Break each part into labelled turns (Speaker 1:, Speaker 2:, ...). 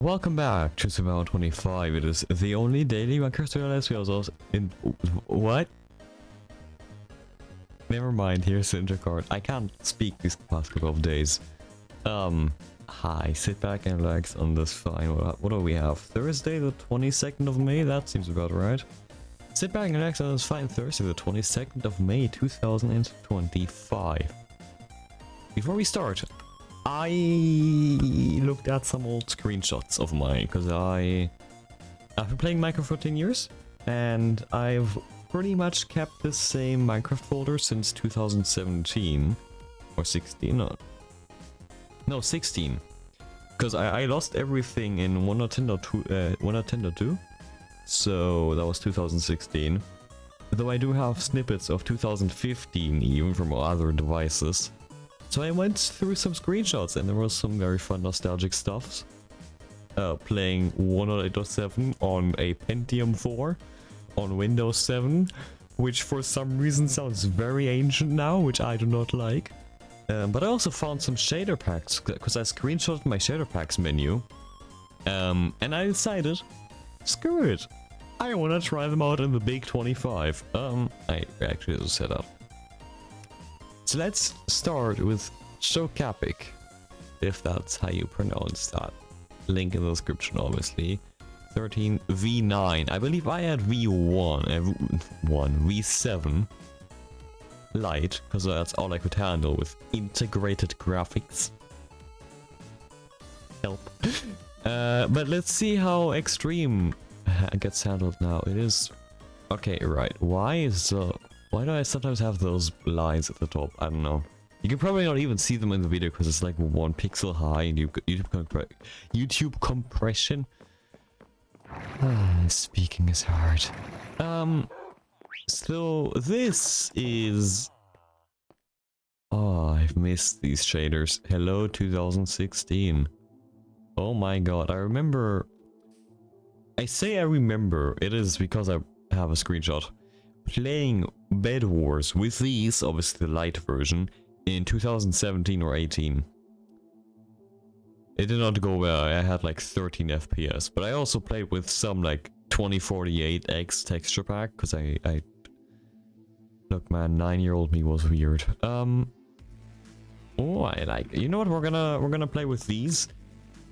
Speaker 1: Welcome back to Survival25. It is the only daily Minecraft tutorial we also in what? Never mind, here's the intro card. I can't speak these past couple of days. Hi, sit back and relax on this fine. What do we have? Thursday the 22nd of May? That seems about right. Sit back and relax on this fine Thursday the 22nd of May 2025. Before we start, I looked at some old screenshots of mine because I've been playing Minecraft for 10 years and I've pretty much kept the same Minecraft folder since 2017 or 16. No, 16, because I lost everything in 1.10.2, so that was 2016. Though I do have snippets of 2015 even from other devices. So I went through some screenshots and there was some very fun nostalgic stuff. Playing 1.8.7 on a Pentium 4 on Windows 7, which for some reason sounds very ancient now, which I do not like. But I also found some shader packs because I screenshotted my shader packs menu. And I decided, screw it, I want to try them out in the big 25. I actually just set up. So let's start with Shokapik, if that's how you pronounce that. Link in the description, obviously. 13 V9. I believe I had V7 Lite, because that's all I could handle with integrated graphics. Help. But let's see how Extreme gets handled now. It is... Okay, right. Why do I sometimes have those lines at the top? I don't know. You can probably not even see them in the video because it's like 1 pixel high and YouTube compression. Speaking is hard. So this is... Oh, I've missed these shaders. Hello 2016. Oh my god, I remember... I say I remember, it is because I have a screenshot. Playing Bed Wars with these, obviously the light version, in 2017 or 18. It did not go well, I had like 13 FPS, but I also played with some like 2048X texture pack, because I... Look man, 9-year-old me was weird. Oh, I like... You know what, we're gonna play with these.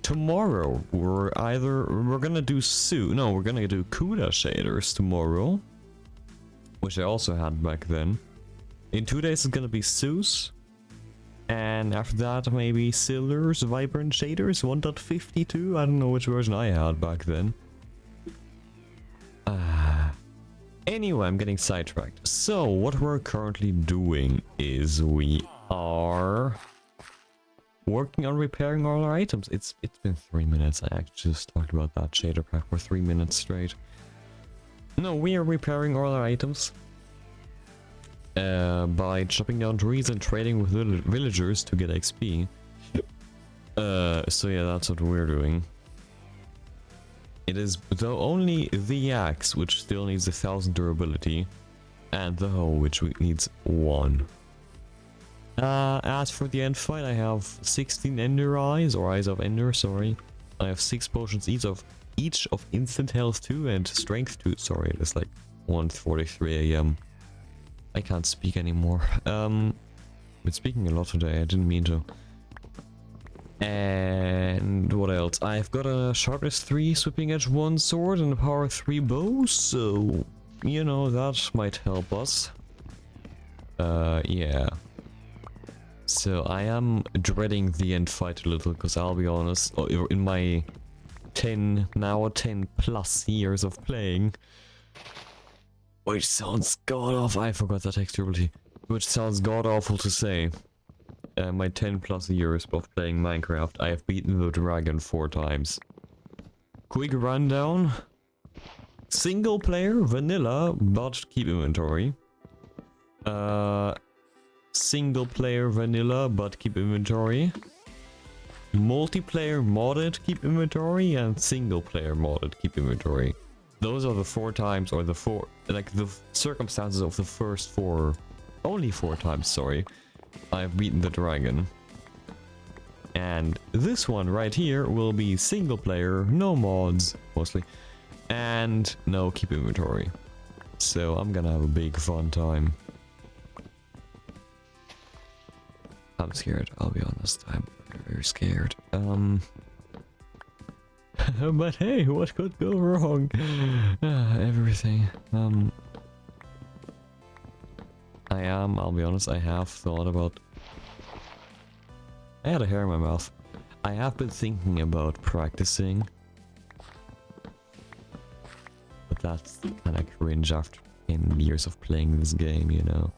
Speaker 1: Tomorrow, we're gonna do we're gonna do CUDA shaders tomorrow. Which I also had back then. In 2 days it's gonna be Zeus. And after that maybe Silver's Vibrant Shaders 1.52. I don't know which version I had back then. Anyway, I'm getting sidetracked. So what we're currently doing is we are working on repairing all our items. It's been 3 minutes. I actually just talked about that shader pack for 3 minutes straight. No, we are repairing all our items by chopping down trees and trading with villagers to get XP. So yeah, that's what we're doing. It is though only the axe, which still needs 1000 durability, and the hoe, which needs 1. As for the end fight, I have 16 Ender Eyes, or Eyes of Ender, sorry. I have 6 potions each of instant health 2 and strength 2. Sorry, it's like 1:43 AM. I can't speak anymore. Been speaking a lot today, I didn't mean to. And what else? I've got a sharpness 3 sweeping edge 1 sword and a power 3 bow, so you know that might help us. Yeah. So I am dreading the end fight a little, because I'll be honest, in my 10 plus years of playing, which sounds god awful. I forgot that texturability, which sounds god awful to say. My 10 plus years of playing Minecraft, I have beaten the dragon 4 times. Quick rundown: single player vanilla, but keep inventory. Single player vanilla, but keep inventory. Multiplayer modded, keep inventory, and single player modded, keep inventory. Those are the 4 times, or the circumstances of the first 4, only 4 times, sorry, I've beaten the dragon. And this one right here will be single player, no mods, mostly, and no keep inventory. So I'm gonna have a big fun time. I'm scared, I'll be honest. I'm very scared. But hey, what could go wrong? Everything. I'll be honest, I have thought about... I had a hair in my mouth. I have been thinking about practicing. But that's kinda cringe after 10 years of playing this game, you know.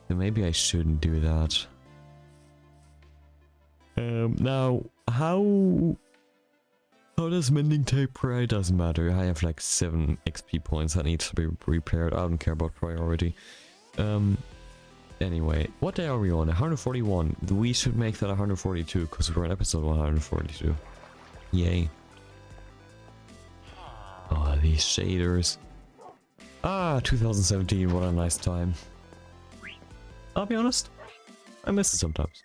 Speaker 1: So maybe I shouldn't do that. Now, how does mending tape? It doesn't matter. I have like 7 XP points that need to be repaired. I don't care about priority. Anyway, what day are we on? 141. We should make that 142 because we're on episode 142. Yay. Oh, these shaders. Ah, 2017, what a nice time. I'll be honest, I miss it sometimes.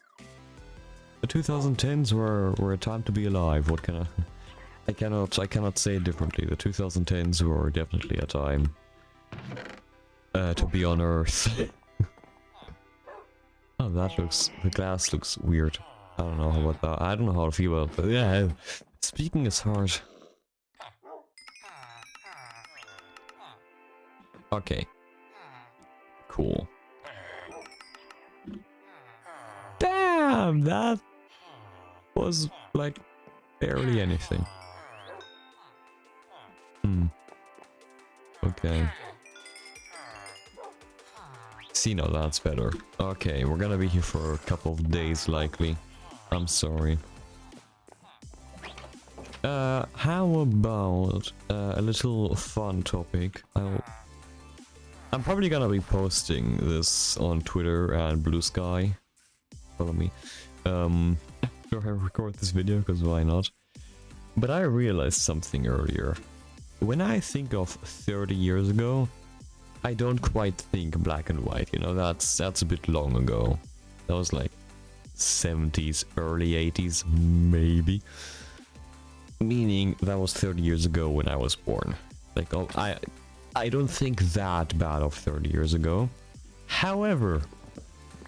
Speaker 1: The 2010s were a time to be alive. What can I cannot say it differently. The 2010s were definitely a time to be on Earth. Oh, the glass looks weird. I don't know about that. I don't know how to feel about it, but yeah, speaking is hard. Okay. Cool. Damn, that was like barely anything. Okay. See, now that's better. Okay, we're gonna be here for a couple of days likely. I'm sorry. How about a little fun topic? I'm probably gonna be posting this on Twitter and Blue Sky. Follow me. After I record this video, because why not? But I realized something earlier. When I think of 30 years ago, I don't quite think black and white, you know, that's a bit long ago. That was like 70s, early 80s, maybe. Meaning that was 30 years ago when I was born. Like, oh, I don't think that bad of 30 years ago. However,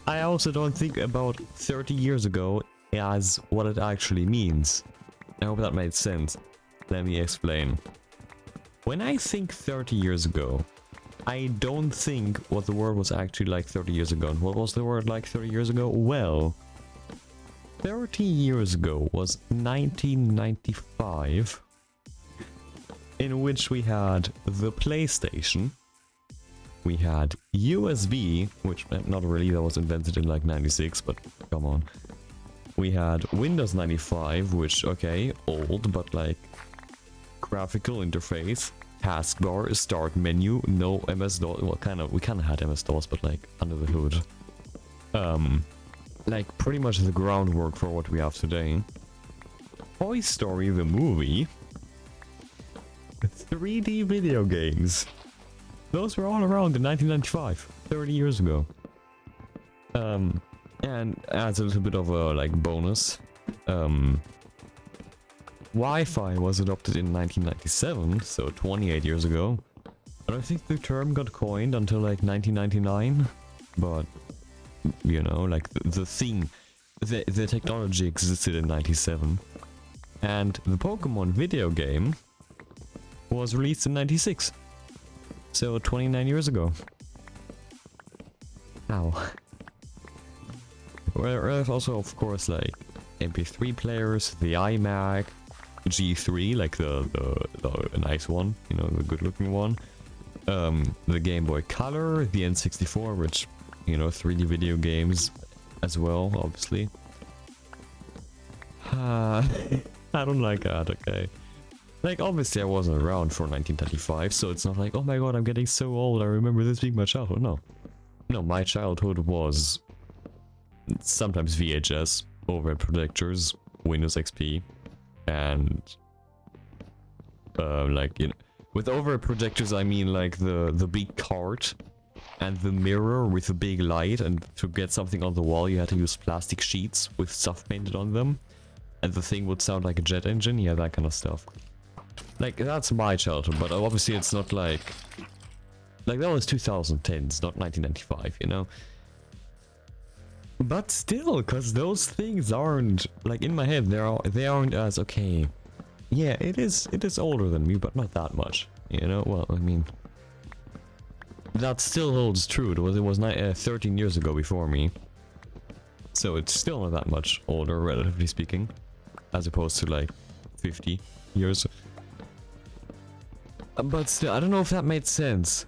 Speaker 1: I also don't think about 30 years ago as what it actually means. I hope that made sense. Let me explain. When I think 30 years ago, I don't think what the world was actually like 30 years ago. And what was the world like 30 years ago? Well, 30 years ago was 1995, in which we had the PlayStation, we had USB, which not really, that was invented in like 96, but come on. We had Windows 95, which, okay, old, but like graphical interface, taskbar, start menu, no MS-DOS, well, we kind of had MS-DOS, but like under the hood. Like pretty much the groundwork for what we have today. Toy Story the movie, 3D video games. Those were all around in 1995, 30 years ago. And as a little bit of a like bonus, Wi-Fi was adopted in 1997, so 28 years ago. I don't think the term got coined until like 1999, but you know, like the technology existed in 97. And the Pokemon video game was released in 96. So 29 years ago. Ow. There's also, of course, like MP3 players, the iMac, G3, like the nice one, you know, the good-looking one. The Game Boy Color, the N64, which, you know, 3D video games as well, obviously. I don't like that, okay. Like, obviously I wasn't around for 1935, so it's not like, oh my god, I'm getting so old, I remember this being my childhood. No. No, my childhood was sometimes VHS, overhead projectors, Windows XP, and like, you know, with overhead projectors I mean like the big cart And the mirror with a big light, and to get something on the wall you had to use plastic sheets with stuff painted on them. And the thing would sound like a jet engine, yeah, that kind of stuff. Like, that's my childhood, but obviously it's not like... Like, that was 2010s, not 1995, you know? But still, because those things aren't... Like, in my head, they aren't as, okay... Yeah, it is older than me, but not that much, you know? Well, I mean... That still holds true. It was 13 years ago before me. So it's still not that much older, relatively speaking. As opposed to, like, 50 years. But still, I don't know if that made sense.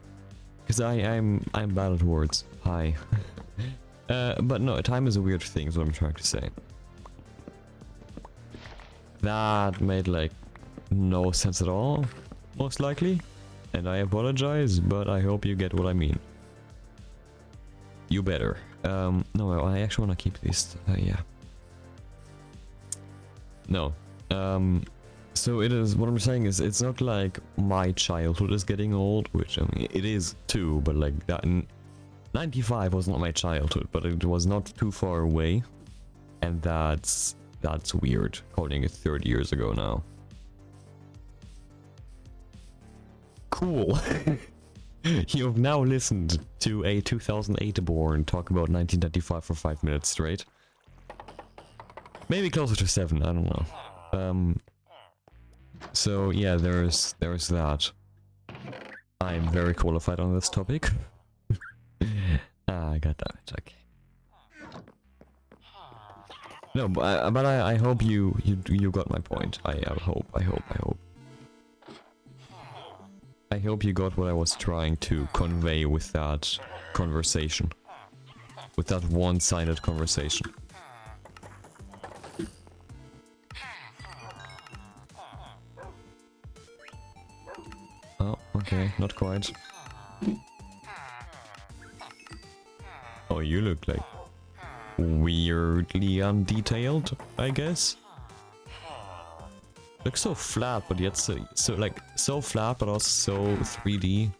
Speaker 1: Because I'm bad at words. Hi. But no, time is a weird thing, is what I'm trying to say. That made, like, no sense at all, most likely. And I apologize, but I hope you get what I mean. You better. No, I actually want to keep these. Yeah. No. So it is, what I'm saying is, it's not like my childhood is getting old, which, I mean, it is too, but like that... 95 was not my childhood, but it was not too far away. And that's weird, calling it 30 years ago now. Cool. You've now listened to a 2008 born talk about 1995 for 5 minutes straight. Maybe closer to 7, I don't know. So yeah, there's that. I'm very qualified on this topic. I got that. Okay. No, but I hope you got my point. I hope. I hope you got what I was trying to convey with that conversation. With that one-sided conversation. Oh, okay, not quite. Oh, you look like weirdly undetailed, I guess. Looks so flat, but yet so flat, but also so 3D.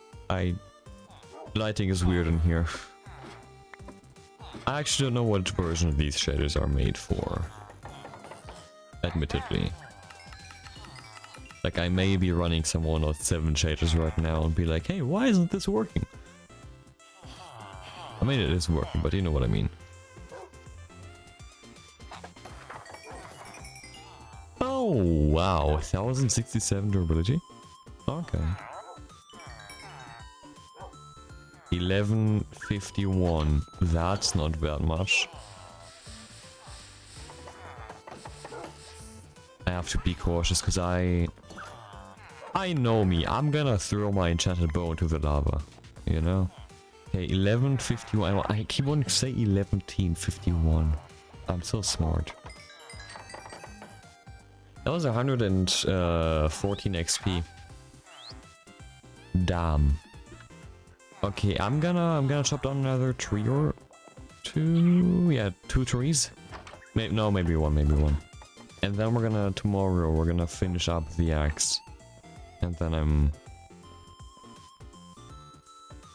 Speaker 1: Lighting is weird in here. I actually don't know what version of these shaders are made for. Admittedly. Like, I may be running some 1.7 shaders right now and be like, hey, why isn't this working? I mean, it is working, but you know what I mean. Oh, wow. 1067 durability? Okay. 1151. That's not that much. I have to be cautious because I know me. I'm gonna throw my enchanted bow into the lava. You know? Okay, 1151. I keep wanting to say 1151. I'm so smart. That was 114 XP. Damn. Okay, I'm gonna chop down another tree or two. Yeah, 2 trees. Maybe one. And then tomorrow we're gonna finish up the axe. And then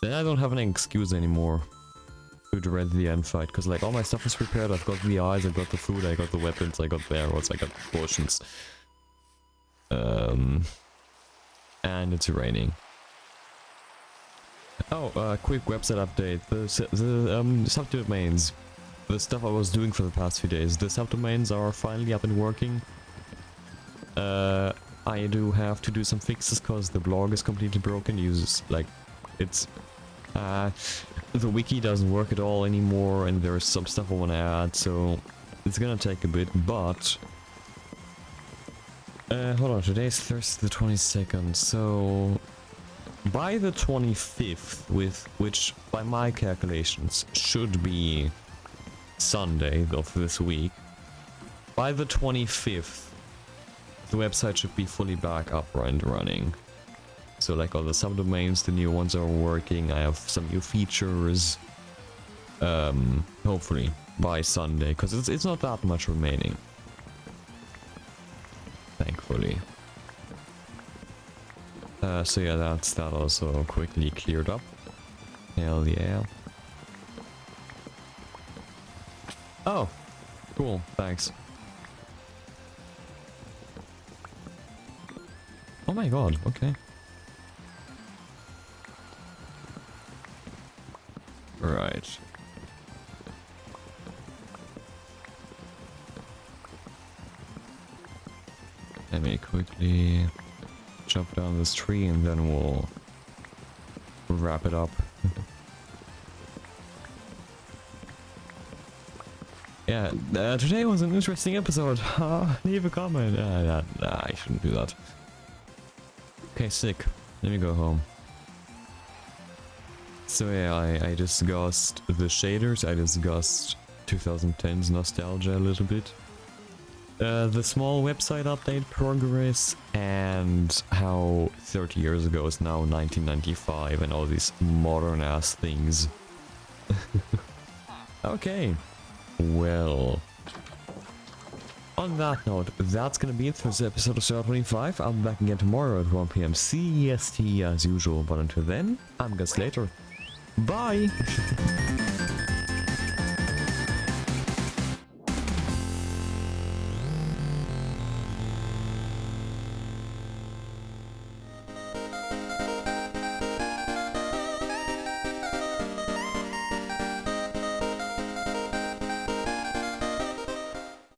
Speaker 1: I don't have any excuse anymore to dread the end fight, because like all my stuff is prepared. I've got the eyes, I've got the food, I got the weapons, I got the arrows, I got potions. And it's raining. Oh, quick website update. The subdomains, the stuff I was doing for the past few days, the subdomains are finally up and working. I do have to do some fixes because the blog is completely broken. The wiki doesn't work at all anymore, and there's some stuff I want to add, so it's gonna take a bit, but... hold on, today's Thursday the 22nd, so... By the 25th, which by my calculations should be Sunday of this week, by the 25th, the website should be fully back up and running. So like all the subdomains, the new ones are working, I have some new features. Hopefully by Sunday, because it's not that much remaining. Thankfully. So yeah, that's that also quickly cleared up. Hell yeah. Oh, cool, thanks. Oh my god, okay. Right. Let me quickly chop down this tree and then we'll wrap it up. Yeah, today was an interesting episode. Leave a comment. Nah, I shouldn't do that. Okay, sick. Let me go home. So yeah, I discussed the shaders, I discussed 2010's nostalgia a little bit. The small website update progress, and how 30 years ago is now 1995 and all these modern ass things. Okay. Well, on that note, that's gonna be it for this episode of Survival25. I'll be back again tomorrow at 1 PM CEST as usual, but until then, I'm Gus Later. Bye!